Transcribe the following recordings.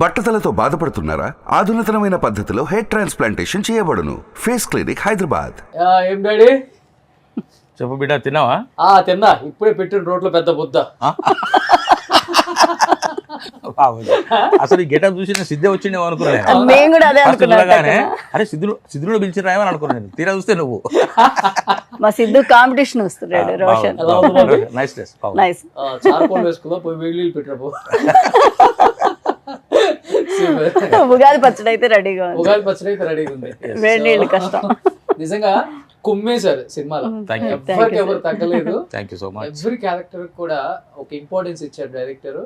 బట్టతలతో బాధపడుతున్నారా? ఆధునితనమైన పద్ధతిలో hair transplantation చేయబడును. Face clinic, Hyderabad. ఏం డాడీ? చెప్పు బిడ్డ, తిన్నావా? తిన్నా, ఇప్పుడే పెట్టిన రోడ్లో పెద్ద బుద్ధ. అసలు ఈ గెటప్ చూసి నేను సిద్ధే వచ్చిండేమో అనుకున్నాను. అరే సిద్ధుడు పిలిచి రాయమని అనుకున్నాను. తీరా చూస్తే నువ్వు. మా సిద్ధు కాంపిటీషన్ వస్తున్నాడు. Roshan nice dress, nice. Charcoal వేసుకుందా, పోయి వేడి పెట్టినప్పుడు. ఉగాది పచ్చడి అయితే రెడీగా ఉంది. ఉగాది పచ్చడి అయితే రెడీగా ఉంది. వేడి నీళ్ళు కష్టం. నిజంగా కుమ్మేశారు సినిమాలో, ఎవరికి ఎవరు తగ్గలేదు. ఎవ్రీ క్యారెక్టర్ కూడా ఒక ఇంపార్టెన్స్ ఇచ్చారు డైరెక్టర్.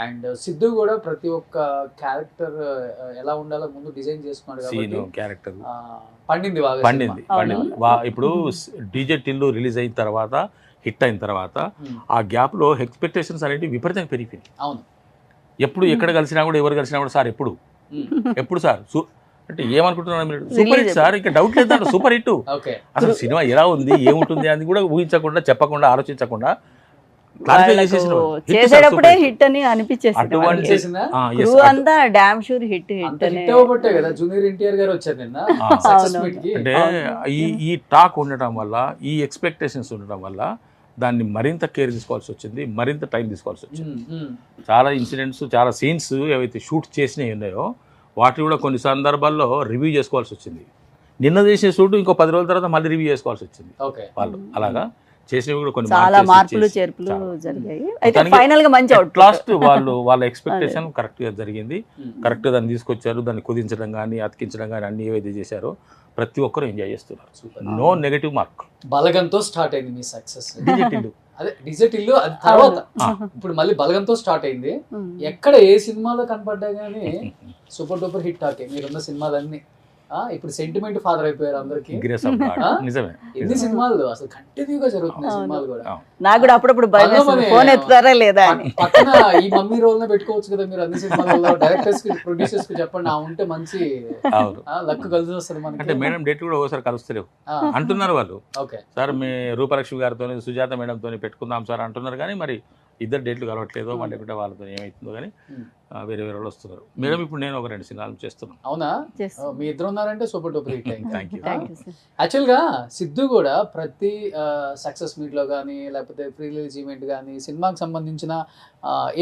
అండ్ సిద్ధు కూడా ప్రతి ఒక్క క్యారెక్టర్ ఎలా ఉండాలో ముందు డిజైన్ చేసుకున్నాడు కాబట్టి క్యారెక్టర్ పండింది పండింది. ఇప్పుడు డీజే టిల్లు రిలీజ్ అయిన తర్వాత, హిట్ అయిన తర్వాత ఆ గ్యాప్ లో ఎక్స్పెక్టేషన్స్ అనేవి విపరీతంగా పెరిగిపోయింది. అవును, ఎప్పుడు ఎక్కడ కలిసినా కూడా, ఎవరు కలిసినా కూడా సార్ ఎప్పుడు సార్ అంటే ఏమనుకుంటున్నాను మీరు? సూపర్ హిట్ సార్, ఇంకా డౌట్ లేదు, సూపర్ హిట్. అసలు సినిమా ఎలా ఉంది, ఏముంటుంది అని కూడా ఊహించకుండా, చెప్పకుండా, ఆలోచించకుండా చేసేటప్పుడే హిట్ అని అనిపించేసింది. అంతా డామ్ షూర్ హిట్ కదా. జూనియర్ ఎన్టీఆర్ గారు వచ్చారు నిన్న. అంటే ఈ టాక్ ఉండటం వల్ల, ఈ ఎక్స్పెక్టేషన్స్ ఉండటం వల్ల దాన్ని మరింత కేర్ తీసుకోవాల్సి వచ్చింది, మరింత టైం తీసుకోవాల్సి వచ్చింది. చాలా ఇన్సిడెంట్స్, చాలా సీన్స్ ఏవైతే షూట్ చేసినవి ఉన్నాయో వాటిని కూడా కొన్ని సందర్భాల్లో రివ్యూ చేసుకోవాల్సి వచ్చింది. నిన్న చేసిన షూట్ ఇంకో 10 రోజుల తర్వాత మళ్ళీ రివ్యూ చేసుకోవాల్సి వచ్చింది వాళ్ళు. అలాగా చేసినవి కూడా కొన్ని చాలా మార్పులు చేర్పులు జరిగాయి. అయితే ఫైనల్ గా మంచి అవుట్ లాస్ట్ వాళ్ళ ఎక్స్పెక్టేషన్ కరెక్ట్ గా జరిగింది. కరెక్ట్ గా దాన్ని తీసుకొచ్చారు. దాన్ని కుదించడం కానీ, అతికించడం కానీ అన్ని ఏవైతే చేశారో ప్రతి ఒక్కరు ఎంజాయ్ చేస్తున్నారు. No negative mark. బలగంతో స్టార్ట్ అయింది మీ సక్సెస్. అదే డిజెట్ ఇల్లు అది తర్వాత, ఇప్పుడు మళ్ళీ బలగంతో స్టార్ట్ అయింది. ఎక్కడ ఏ సినిమాలో కనపడ్డా గానీ సూపర్ డూపర్ హిట్ టాకే మీరున్న సినిమాలన్నీ. ఇప్పుడు సెంటిమెంట్ ఫాదర్ అయిపోయారు అందరికి. ఎన్ని సినిమాలు అసలు కంటిన్యూగా జరుగుతున్నాయి సినిమాలు కూడా. నాకు కూడా అప్పుడప్పుడు ఫోన్ ఎత్తుతారా లేదా పక్కన ఈ మమ్మీ రోల్ నే పెట్టుకోవచ్చు కదా మీరు అన్ని సినిమాలలో. డైరెక్టర్స్ కి, ప్రొడ్యూసర్స్ కి చెప్పండి, ఉంటే మంచి లక్ కలిసి వస్తుంది మనకి. అంటే మేడం డేట్ కూడా ఒకసారి కలుస్తలేవు అంటున్నారు వాళ్ళు. సార్ మీ రూపలక్ష్మి గారితో, సుజాత మేడంతో పెట్టుకుందాం సార్ అంటున్నారు, కానీ మరి ఇద్దరు డేట్లు కలవట్లేదు. మళ్ళీ లేకుంటే వాళ్ళతో ఏమవుతుందో కానీ వేరే వేరే వాళ్ళు వస్తున్నారు. మేడం ఇప్పుడు నేను ఒక 2 సినిమాలు చేస్తున్నాను. అవునా? మీ ఇద్దరు ఉన్నారంటే సూపర్ డూపర్ హిట్ అయింది. Thank you. యాక్చువల్ గా సిద్ధు కూడా ప్రతి సక్సెస్ మీట్ లో కానీ, లేకపోతే ప్రీ రిలీజ్ ఈవెంట్ కానీ, సినిమాకి సంబంధించిన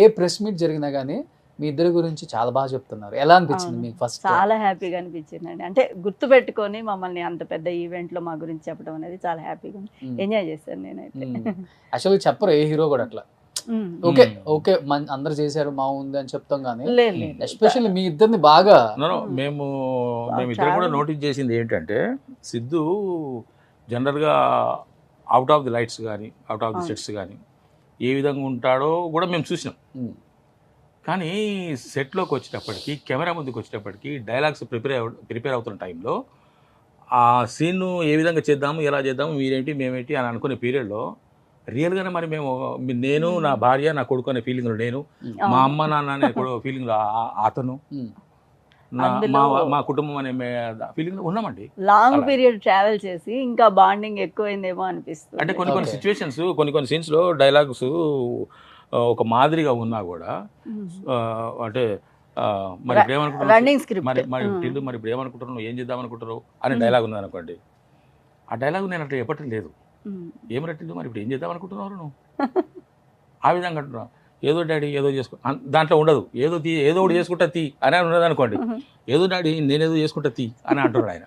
ఏ ప్రెస్ మీట్ జరిగినా కానీ మీ ఇద్దరి గురించి చాలా బాగా చెప్తున్నారు. ఎలా అనిపించింది మీకు? ఫస్ట్ చాలా హ్యాపీగా అనిపించింది అండి. అంటే గుర్తు పెట్టుకొని మమ్మల్ని అంత పెద్ద ఈవెంట్ లో మా గురించి చెప్పడం అనేది చాలా హ్యాపీగా ఎంజాయ్ చేశాను నేనైతే. యాక్చువల్గా చెప్పరు ఏ హీరో కూడా అట్లా. ఓకే ఓకే అందరు చేశారు బాగుంది అని చెప్తాం, కానీ ఎస్పెషల్లీ మీ ఇద్దరిని బాగా మేము ఇద్దరు కూడా నోటీస్ చేసింది ఏంటంటే, సిద్ధు జనరల్గా అవుట్ ఆఫ్ ది లైట్స్ కానీ, అవుట్ ఆఫ్ ది సెట్స్ కానీ ఏ విధంగా ఉంటాడో కూడా మేము చూసినాం. కానీ సెట్లోకి వచ్చేటప్పటికి, కెమెరా ముందుకు వచ్చేటప్పటికి, డైలాగ్స్ ప్రిపేర్ అవుతున్న టైంలో ఆ సీన్ను ఏ విధంగా చేద్దాము, ఎలా చేద్దాము, మీరేంటి మేమేంటి అని అనుకునే పీరియడ్లో రియల్గానే మరి నేను, నా భార్య, నా కొడుకు అనే ఫీలింగ్లో నేను, మా అమ్మ నాన్న అనే ఫీలింగ్లో అతను, మా కుటుంబం అనే ఫీలింగ్లో ఉన్నామండి. లాంగ్ పీరియడ్ ట్రావెల్ చేసి ఇంకా బాండింగ్ ఎక్కువైందేమో అనిపిస్తుంది. అంటే కొన్ని సిచ్యువేషన్స్, కొన్ని సీన్స్లో డైలాగ్స్ ఒక మాదిరిగా ఉన్నా కూడా, అంటే మరి ఇప్పుడు ఏమనుకుంటున్నాను, మరి ఇప్పుడు ఏమనుకుంటున్నావు, ఏం చేద్దాం అనుకుంటారు అనే డైలాగ్ ఉన్నది అనుకోండి. ఆ డైలాగ్ నేను అట్లా చెప్పటం లేదు. ఏం రట్టిందో మరి ఇప్పుడు ఏం చేద్దాం అనుకుంటున్నారు నువ్వు, ఆ విధంగా అంటున్నావు. ఏదో డాడీ ఏదో చేసుకో, దాంట్లో ఉండదు. ఏదో ఒకటి చేసుకుంటా తీ అని ఉన్నది అనుకోండి. ఏదో డాడీ నేనేదో చేసుకుంటా తీ అని అంటున్నాడు ఆయన.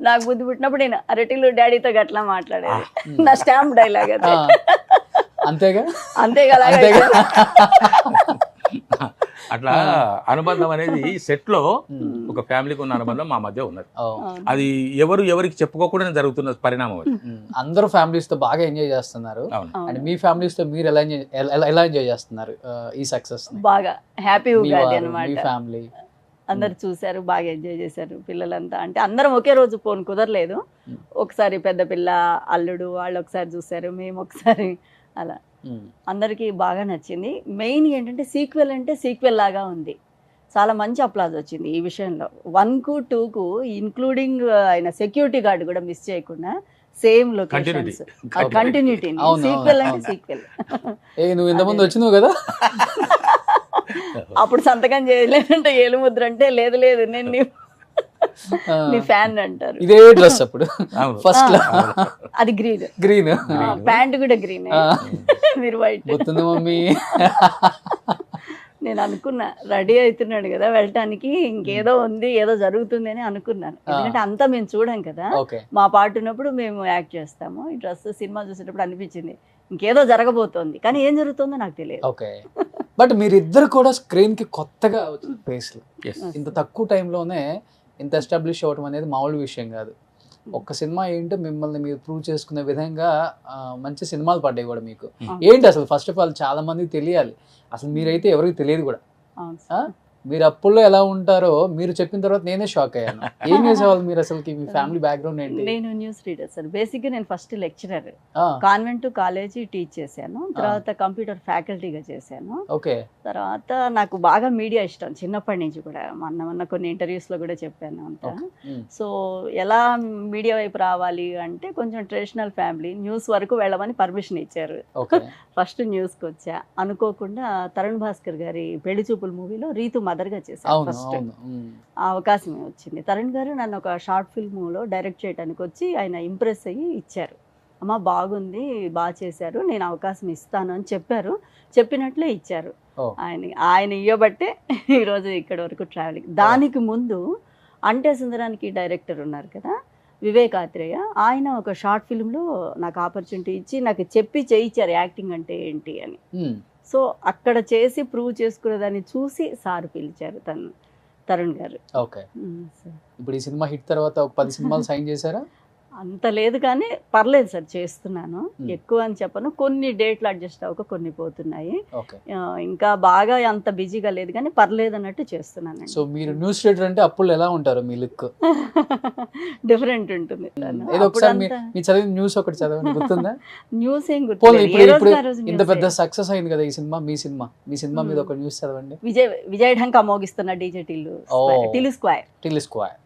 నాకు బుద్ధి పుట్టినప్పుడు నేను అరటిలో డాడీతో గట్లా మాట్లాడేది. నా స్టాంప్ డైలాగ్ అది. అంతేగా. అట్లా అనుబంధం అనేది సెట్ లో ఒక ఫ్యామిలీకి ఉన్న అనుబంధం మా మధ్య ఉన్నది. అది ఎవరికి చెప్పుకోకుండా జరుగుతున్న పరిణామం. అందరూ ఫ్యామిలీస్ తో బాగా ఎంజాయ్ చేస్తున్నారు. అండ్ మీ ఫ్యామిలీస్ తో మీరు ఎలా ఎంజాయ్ చేస్తున్నారు ఈ సక్సెస్? బాగా హ్యాపీ ఉగాది అన్నమాట. ఫ్యామిలీ అందరు చూశారు, బాగా ఎంజాయ్ చేశారు పిల్లలంతా. అంటే అందరం ఒకే రోజు ఫోన్ కుదరలేదు. ఒకసారి పెద్ద పిల్ల, అల్లుడు వాళ్ళు ఒకసారి చూశారు, మేము ఒకసారి, అలా అందరికీ బాగా నచ్చింది. మెయిన్ ఏంటంటే సీక్వెల్ అంటే సీక్వెల్ లాగా ఉంది. చాలా మంచి అప్లాజ్ వచ్చింది ఈ విషయంలో. 1కు 2కు ఇంక్లూడింగ్ ఆయన సెక్యూరిటీ గార్డ్ కూడా మిస్ చేయకుండా సేమ్ లొకేషన్స్, కంటిన్యూటీ. సీక్వెల్ అంటే సీక్వెల్. నువ్వు ఇంతకుముందు వచ్చినావు కదా. అప్పుడు సంతకం చేయలేదంటే ఏలు ముద్ర అంటే లేదు లేదు నేను నీ ఫ్యాన్ అంటారు. ఇదే డ్రెస్ అప్పుడు ఫస్ట్ లో అది గ్రీన్ గ్రీన్, ప్యాంట్ కూడా గ్రీన్, మీరు వైట్. గుర్తుంది మమ్మీ. నేను అనుకున్నా రెడీ అవుతున్నాడు కదా వెళ్ళటానికి, ఇంకేదో ఉంది ఏదో జరుగుతుంది అని అనుకున్నాను. ఎందుకంటే అంతా మేము చూడం కదా, మా పాటు ఉన్నప్పుడు మేము యాక్ట్ చేస్తాము. ఈ డ్రెస్ సినిమా చూసేటప్పుడు అనిపించింది ఇంకేదో జరగబోతోంది, కానీ ఏం జరుగుతుందో నాకు తెలియదు. ఓకే, బట్ మీరిద్దరు కూడా స్క్రీన్ కి కొత్తగా ఫేస్లు, ఇంత తక్కువ టైంలోనే ఇంత ఎస్టాబ్లిష్ అవ్వడం అనేది మామూలు విషయం కాదు. ఒక్క సినిమా ఏంటో మిమ్మల్ని మీరు ప్రూవ్ చేసుకునే విధంగా మంచి సినిమాలు పడ్డాయి కూడా మీకు. ఏంటి అసలు ఫస్ట్ ఆఫ్ ఆల్ చాలా మందికి తెలియాలి, అసలు మీరైతే ఎవరికి తెలియదు కూడా. మీరు అప్పుల్లో ఎలా ఉంటారో మీరు చెప్పిన తర్వాత నేనే షాక్ అయ్యాను. ఏం చేసేవాళ్ళు మీరు అసలు, మీ ఫ్యామిలీ బ్యాక్గ్రౌండ్ ఏంటి? నేను న్యూస్ రీడర్ సార్. బేసిక్గా నేను first lecturer, convent college teach చేశాను, తర్వాత కంప్యూటర్ ఫ్యాకల్టీగా చేశాను. ఓకే, తర్వాత నాకు బాగా మీడియా ఇష్టం చిన్నప్పటి నుంచి కూడా, మొన్న కొన్ని ఇంటర్వ్యూస్ లో కూడా చెప్పాను అంతా. సో ఎలా మీడియా వైపు రావాలి అంటే కొంచెం ట్రెడిషనల్ ఫ్యామిలీ, న్యూస్ వరకు వెళ్ళమని పర్మిషన్ ఇచ్చారు. ఫస్ట్ న్యూస్కి వచ్చా, అనుకోకుండా తరుణ్ భాస్కర్ గారి పెళ్లి చూపుల మూవీలో రీతు మదర్గా చేశాను. ఫస్ట్ ఆ అవకాశమే వచ్చింది. తరుణ్ గారు నన్ను ఒక షార్ట్ ఫిల్మ్లో డైరెక్ట్ చేయడానికి వచ్చి ఆయన ఇంప్రెస్ అయ్యి ఇచ్చారు. అమ్మ బాగుంది, బాగా చేశారు, నేను అవకాశం ఇస్తాను అని చెప్పారు. చెప్పినట్లే ఇచ్చారు. ఆయన ఇవ్వబట్టే ఈరోజు ఇక్కడ వరకు ట్రావెలింగ్. దానికి ముందు అంటే సుందరానికి డైరెక్టర్ ఉన్నారు కదా వివేక్ ఆత్రేయ, ఆయన ఒక షార్ట్ ఫిల్మ్లో నాకు ఆపర్చునిటీ ఇచ్చి నాకు చెప్పి చేయించారు యాక్టింగ్ అంటే ఏంటి అని. సో అక్కడ చేసి ప్రూవ్ చేసుకునేదాన్ని చూసి సార్ పిలిచారు తరుణ్ గారు. ఓకే, ఇప్పుడు ఈ సినిమా హిట్ తర్వాత ఒక 10 సినిమాలు సైన్ చేశారా? అంత లేదు కానీ పర్లేదు సార్, చేస్తున్నాను. ఎక్కువ అని చెప్పను, కొన్ని డేట్లు అడ్జస్ట్ అవ్వక కొన్ని పోతున్నాయి. ఇంకా బాగా అంత బిజీగా లేదు కానీ పర్లేదు అన్నట్టు చేస్తున్నాను. సో మీరు న్యూస్ రీడర్ అంటే అప్పుడు ఎలా ఉంటారు మీ లుక్? డిఫరెంట్ ఉంటుంది. మీ చదివిన న్యూస్ ఒకటి చదవండి, గుర్తుందా? న్యూస్ ఏం గుర్తు. ఇంత పెద్ద సక్సెస్ అయింది కదా ఈ సినిమా, మీ సినిమా మీద ఒక న్యూస్ చదవండి. విజయ్ ఢంకా మోగిస్తున్న డీజే టిల్లు స్క్వేర్.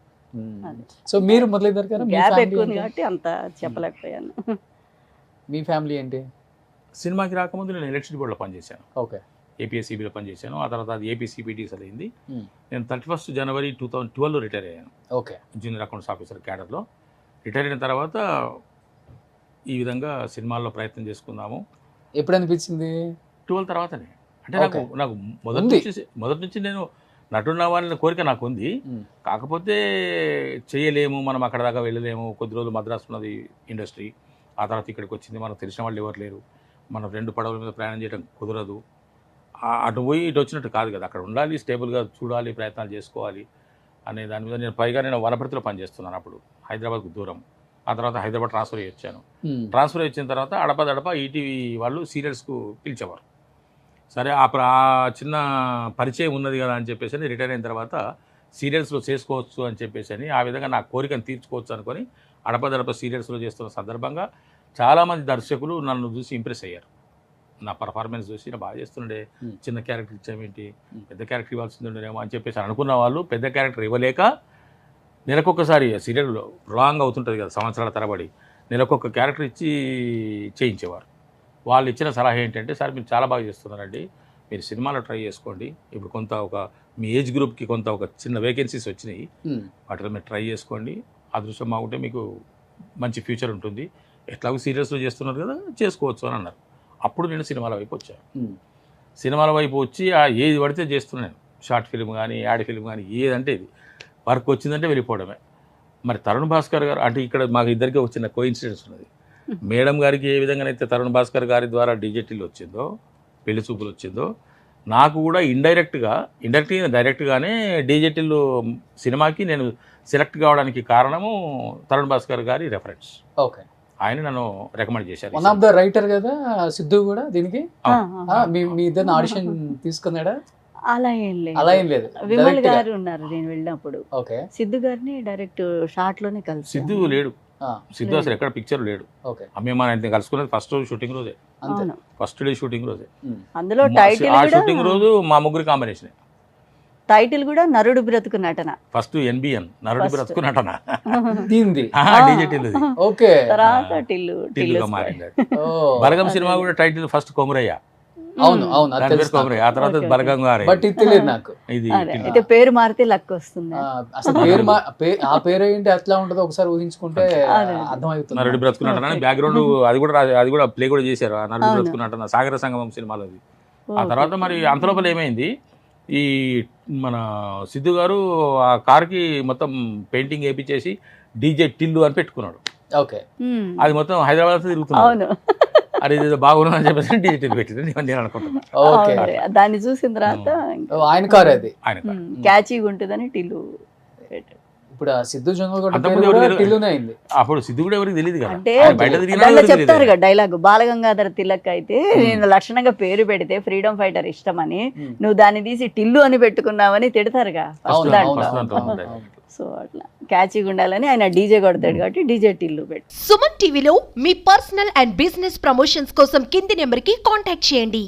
సో మీరు మొదలైందారు కదా, గ్యాప్ ఎక్కువ ఉంది కాబట్టి అంత చెప్పలేకపోయాను. మీ ఫ్యామిలీ ఏంటి? సినిమాకి రాకముందు నేను ఎలక్ట్రిసిటీ బోర్డులో పనిచేశాను. ఓకే, ఏపీఎస్సీబీలో పనిచేశాను. ఆ తర్వాత అది ఏపీసీబీటీస్ అయింది. నేను 31 జనవరి 2012 రిటైర్ అయ్యాను. ఓకే, జూనియర్ అకౌంట్స్ ఆఫీసర్ క్యాడర్లో రిటైర్ అయిన తర్వాత ఈ విధంగా సినిమాల్లో ప్రయత్నం చేసుకుందాము. ఎప్పుడు అనిపించింది? 12 తర్వాతనే. అంటే నాకు మొదటి నుంచి నేను నటున్న వాళ్ళ కోరిక నాకు ఉంది. కాకపోతే చేయలేము, మనం అక్కడ దాకా వెళ్ళలేము. కొద్ది రోజులు మద్రాసు ఉన్నది ఇండస్ట్రీ, ఆ తర్వాత ఇక్కడికి వచ్చింది, మనకు తెలిసిన వాళ్ళు ఎవరు లేరు, మనం 2 పడవల మీద ప్రయాణం చేయడం కుదరదు. అటు పోయి ఇటు వచ్చినట్టు కాదు కదా, అక్కడ ఉండాలి, స్టేబుల్గా చూడాలి, ప్రయత్నాలు చేసుకోవాలి అనే దాని మీద నేను వనపర్తిలో పనిచేస్తున్నాను అప్పుడు, హైదరాబాద్కు దూరం. ఆ తర్వాత హైదరాబాద్ ట్రాన్స్ఫర్ అయ్యి వచ్చాను. ట్రాన్స్ఫర్ అయ్యి వచ్చిన తర్వాత అడపదడప ఈటీవీ వాళ్ళు సీరియల్స్కు పిలిచేవారు. సరే ఆ చిన్న పరిచయం ఉన్నది కదా అని చెప్పేసి రిటైర్ అయిన తర్వాత సీరియల్స్లో చేసుకోవచ్చు అని చెప్పేసి ఆ విధంగా నా కోరికను తీర్చుకోవచ్చు అనుకొని అడపదడప సీరియల్స్లో చేస్తున్న సందర్భంగా చాలామంది దర్శకులు నన్ను చూసి ఇంప్రెస్ అయ్యారు. నా పర్ఫార్మెన్స్ చూసి నా బాగా చేస్తుండే, చిన్న క్యారెక్టర్ ఇచ్చామేంటి, పెద్ద క్యారెక్టర్ ఇవ్వాల్సింది ఉండేమో అని చెప్పేసి అనుకున్న వాళ్ళు పెద్ద క్యారెక్టర్ ఇవ్వలేక నెలకొకసారి సీరియల్ రాంగ్ అవుతుంటుంది కదా సంవత్సరాల తరబడి, నెలకొక క్యారెక్టర్ ఇచ్చి చేయించేవారు. వాళ్ళు ఇచ్చిన సలహా ఏంటంటే, సార్ మీరు చాలా బాగా చేస్తున్నారండి, మీరు సినిమాలో ట్రై చేసుకోండి, ఇప్పుడు మీ ఏజ్ గ్రూప్కి ఒక చిన్న వేకెన్సీస్ వచ్చినాయి, వాటిలో మీరు ట్రై చేసుకోండి, అదృష్టం బాగుంటే మీకు మంచి ఫ్యూచర్ ఉంటుంది, ఎట్లాగో సీరియల్స్లో చేస్తున్నారు కదా చేసుకోవచ్చు అని అన్నారు. అప్పుడు నేను సినిమాల వైపు వచ్చాను. సినిమాల వైపు వచ్చి ఏది పడితే చేస్తున్నాను, షార్ట్ ఫిల్మ్ కానీ యాడ్ ఫిల్మ్ కానీ ఏదంటే ఇది వర్క్ వచ్చిందంటే వెళ్ళిపోవడమే. మరి తరుణ్ భాస్కర్ గారు అంటే ఇక్కడ మాకు ఇద్దరికీ వచ్చిన కోఇన్సిడెన్స్ ఉన్నది. మేడం గారికి ఏ విధంగానైతే తరుణ్ భాస్కర్ గారి ద్వారా డీజేటీలు వచ్చిందో, పెళ్లి చూపులు వచ్చిందో, నాకు కూడా డైరెక్ట్గానే డీజేటీలు సినిమాకి నేను సెలెక్ట్ కావడానికి కారణము తరుణ్ భాస్కర్ గారి రెఫరెన్స్. ఓకే, ఆయన నన్ను రికమెండ్ చేశారు. వన్ ఆఫ్ ద రైటర్ కదా సిద్ధు కూడా దీనికి. మీ ఇద్దరు ఆడిషన్ తీసుకున్నాడా? అలా ఏం లేదు, విమల్ గారు ఉన్నారు నేను వెళ్ళినప్పుడు. సిద్ధు గారిని డైరెక్ట్ షార్ట్ లోనే కలిసి. సిద్ధు లేడు, సిద్ధు అసలు ఎక్కడ పిక్చర్ లేడు. అమ్మేమని కలుసుకున్నది ఫస్ట్ రోజు షూటింగ్ రోజే, ఫస్ట్ డే షూటింగ్ రోజే. అందులో షూటింగ్ రోజు మా ముగ్గురు కాంబినేషన్. టైటిల్ కూడా నరుడు బ్రతుకు నటన. ఫస్ట్ ఎన్బిఎన్ నరుడు బ్రతుకు నటన తర్వాత టిల్లుగా మారింది. బలగం సినిమా కూడా టైటిల్ ఫస్ట్ కొమరయ్య. అవును అవును అది దాని పేరు తెలుసు కొబ్బరి, ఆ తర్వాత ఓకే, బలగంగారే. బట్ ఇది తెలియదు నాకు. ఇది అదే అయితే పేరు మారితే లక్ వస్తుంది. అసలు పేరు ఆ పేరు ఏంటి ఎట్లా ఉంటుందో ఒకసారి ఊహించుకుంటే అదే. అర్థమవుతుంది. నరుడి బ్రతుకున్నట్టు బ్యాక్గ్రౌండ్ అది కూడా ప్లే కూడా చేశారు. ఆ నరుడి బ్రతుకున్నట్టు సాగర సంగమం సినిమాలో అది. ఆ తర్వాత మరి అంతలోపల ఏమైంది, ఈ మన సిద్ధు గారు ఆ కార్కి మొత్తం పెయింటింగ్ వేయించేసి డీజే టిల్లు అని పెట్టుకున్నాడు. ఓకే. అది మొత్తం హైదరాబాద్ తిరుగుతున్నాడు. అవును. అది ఏదో బాగుందని చెప్పేసి డీజే టిల్లు పెట్టింది నేను అనుకుంటున్నాను. ఓకే. అవును. దాన్ని చూసిన తర్వాత ఆయన కారు అది. ఆయన కారు. క్యాచీగా ఉంటుందని టిల్లు పెట్టాడు. ఇప్పుడు ఆ సిద్ధు జొన్నలగడ్డ అంతకుముందు పేరు కూడా ఎవరు టిల్లునే అయింది. అప్పుడు సిద్ధు కూడా ఎవరికి తెలియదు కదా, అంటే ఆయన బయట తిరిగినా దాంట్లో ఎవరికి తెలియదు. చెప్తారు కదా డైలాగ్, బాలగంగాధర తిలక్ అయితే నేను లక్షణంగా పేరు పెడితే ఫ్రీడమ్ ఫైటర్ ఇష్టమని నువ్వు దాన్ని తీసి టిల్లు అని పెట్టుకున్నావని తిడతారుగా ఫస్ట్ అవును, దాంట్లో. అవును, అవును, అవును. సో అట్లా క్యాచీగా ఉండాలని ఆయన డీజే కొడతాడు కాబట్టి డీజే టిల్లు పెట్టు. సుమన్ టీవీలో మీ పర్సనల్ అండ్ బిజినెస్ ప్రమోషన్స్ కోసం కింది నెంబర్కి కాంటాక్ట్ చేయండి.